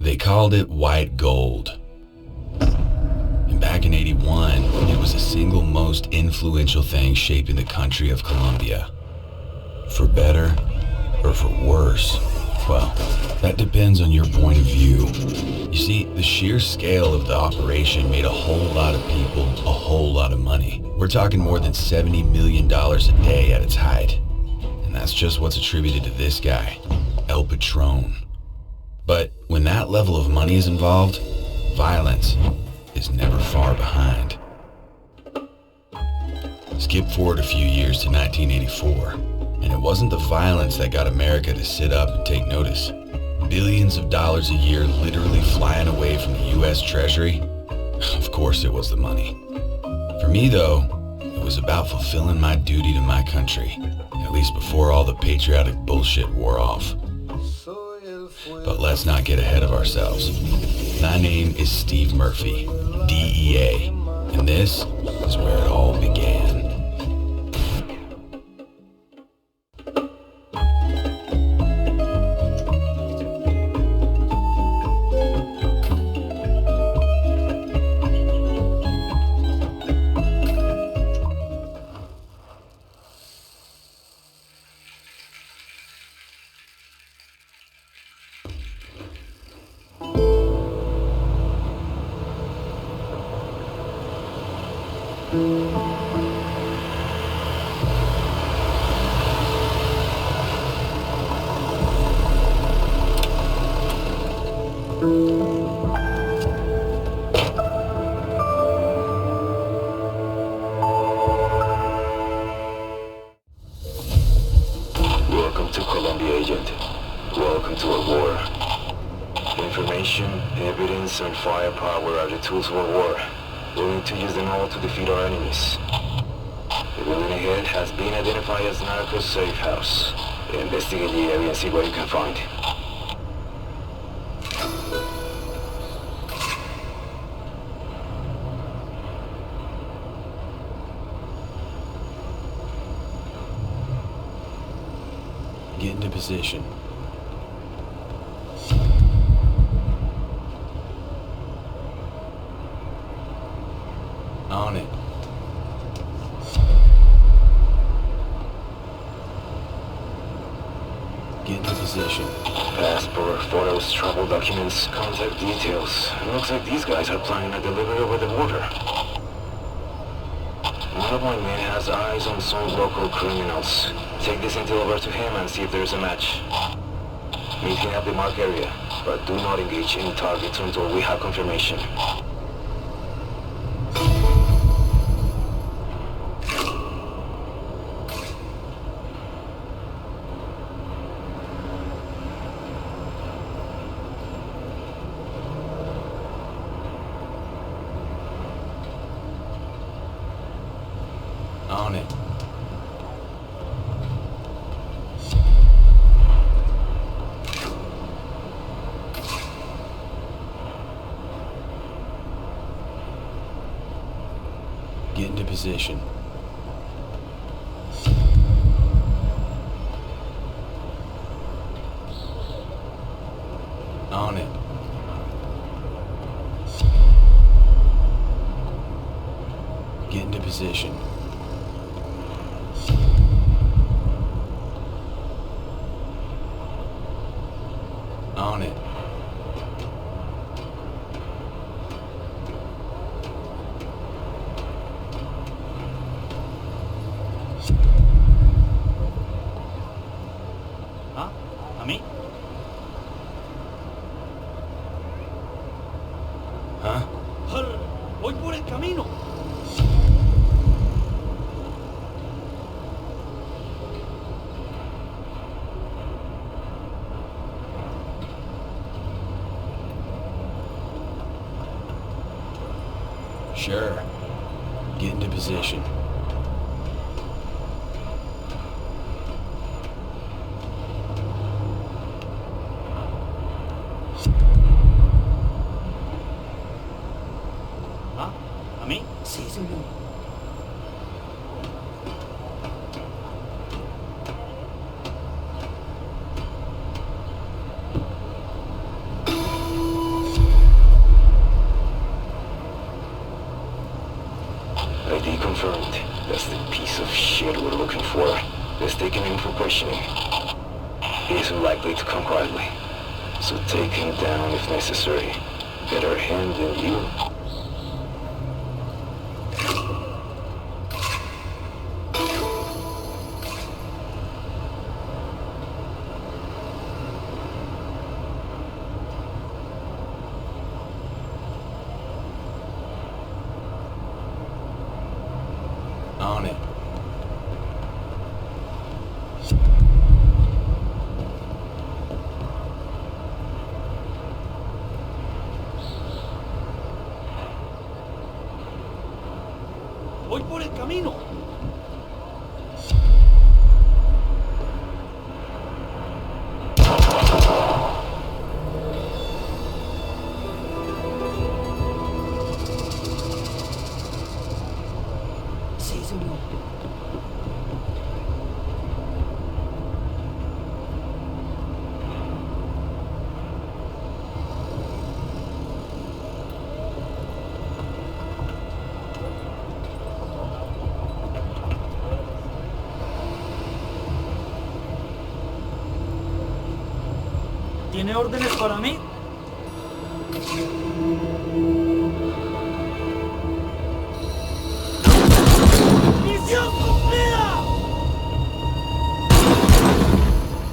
They called it white gold. And back in '81, it was the single most influential thing shaping the country of Colombia. For better or for worse, well, that depends on your point of view. You see, the sheer scale of the operation made a whole lot of people a whole lot of money. We're talking more than $70 million a day at its height. And that's just what's attributed to this guy, El Patron. But when that level of money is involved, violence is never far behind. Skip forward a few years to 1984, and it wasn't the violence that got America to sit up and take notice. Billions of dollars a year literally flying away from the US Treasury. Of course it was the money. For me though, it was about fulfilling my duty to my country, at least before all the patriotic bullshit wore off. But let's not get ahead of ourselves. My name is Steve Murphy, DEA, and this is where it all began. Welcome to Colombia, Agent. Welcome to a war. Information, evidence, and firepower are the tools for war. We'll need to use them all to defeat our enemies. The building ahead has been identified as Narcos safe house. Investigate the area and see what you can find. Get into position. On it. Get into position. Passport, photos, travel documents, contact details. It looks like these guys are planning a delivery over the border. One of my men has eyes on some local criminals. Take this intel over to him and see if there's a match. Meet him at the mark area, but do not engage any targets until we have confirmation. On it. Get into position. On it. Get into position. On it. ¿Ah? ¿A mí? Huh? ¡Voy por el camino! Sure. Get into position. ¿Ah? ¿A mí? Sí, señor. questioning. He isn't likely to come quietly, so take him down if necessary. Better him than you. On it. Voy por el camino. Sí, señor. ¿Tiene órdenes para mí? ¡Misión cumplida!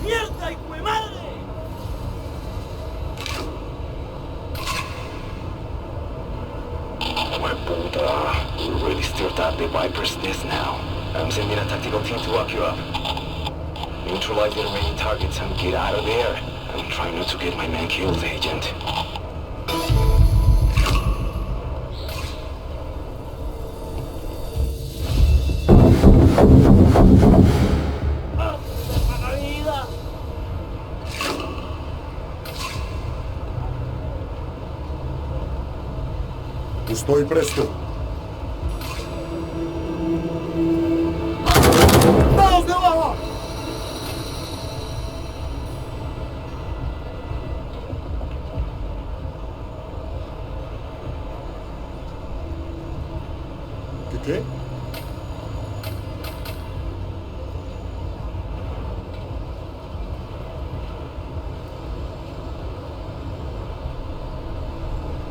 ¡Mierda, hijo de madre! My puta. We really stirred up the Viper's nest now. I'm sending a tactical team to lock you up. Neutralize the remaining targets and get out of there. I'm trying not to get my man killed, Agent. Estoy presto. ¡Vamos debajo! ¿Qué?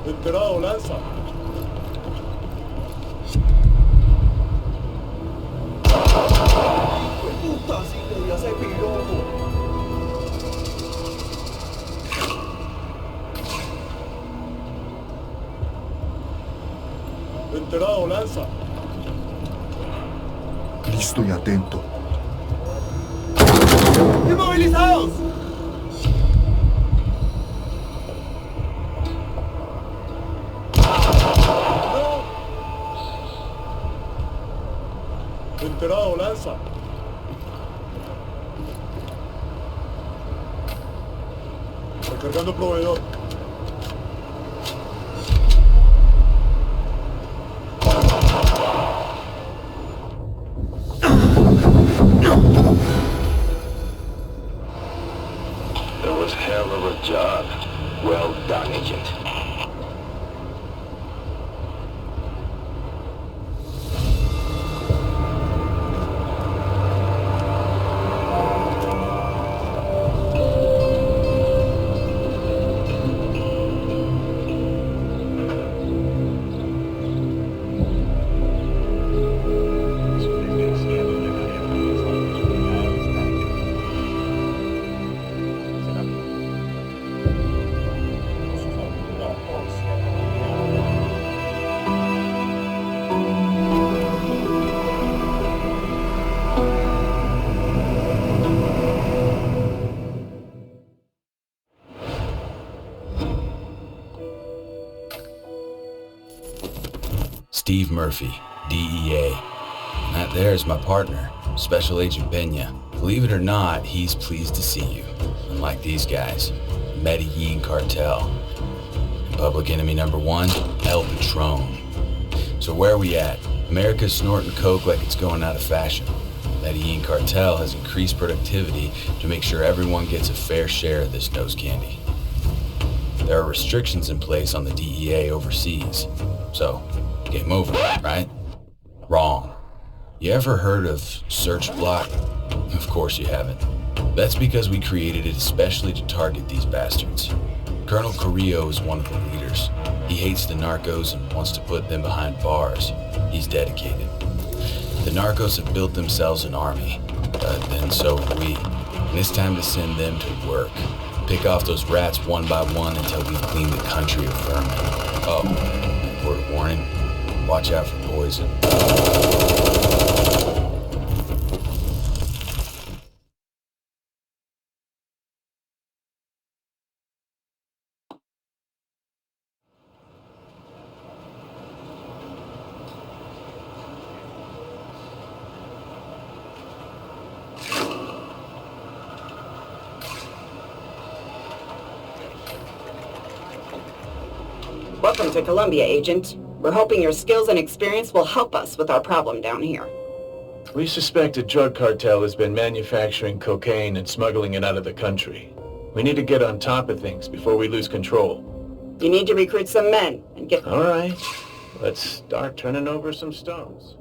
Enterado, lanza. ¡Puta, sí, le dio ese piropo! Enterado, lanza. Listo y atento. ¡Inmovilizados! Enterado, lanza. Recargando proveedor. That was hell of a job. Well done, Agent. Steve Murphy, DEA. And that there's my partner, Special Agent Benya. Believe it or not, he's pleased to see you. Unlike these guys, Medellin cartel. And public enemy number one, El Patron. So where are we at? America's snorting coke like it's going out of fashion. Medellin cartel has increased productivity to make sure everyone gets a fair share of this nose candy. There are restrictions in place on the DEA overseas. So, game over, right? Wrong. You ever heard of Search Block? Of course you haven't. That's because we created it especially to target these bastards. Colonel Carrillo is one of the leaders. He hates the Narcos and wants to put them behind bars. He's dedicated. The Narcos have built themselves an army, but then so have we. And it's time to send them to work. Pick off those rats one by one until we've cleaned the country of vermin. Oh, word of warning, watch out for poison. Welcome to Colombia, Agent. We're hoping your skills and experience will help us with our problem down here. We suspect a drug cartel has been manufacturing cocaine and smuggling it out of the country. We need to get on top of things before we lose control. You need to recruit some men and get... All right, let's start turning over some stones.